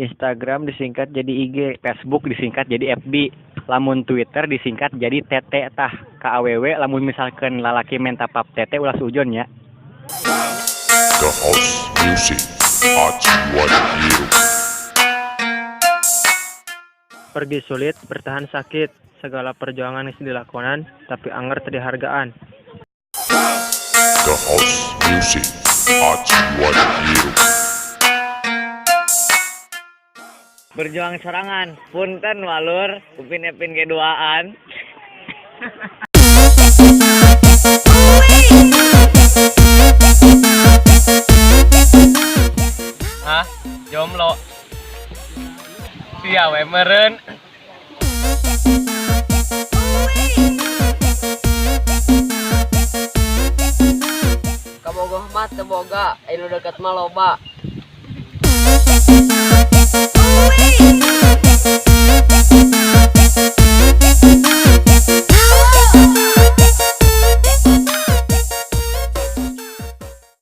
Instagram disingkat jadi IG, Facebook disingkat jadi FB, lamun Twitter disingkat jadi TT tah KAWW, lamun misalkan lalaki menta pap TT ulah sujon ya. The house music Acuan Biru. Pergi sulit, bertahan sakit. Segala perjuangan yang dilakukan, tapi anger tadi hargaan. The house music Acuan Biru. Berjuang sorangan, punten walur, upin-ipin keduaan. Hah? Jomblo. Sia we meureun. Kabogoh mah teu boga, anu deket mah loba.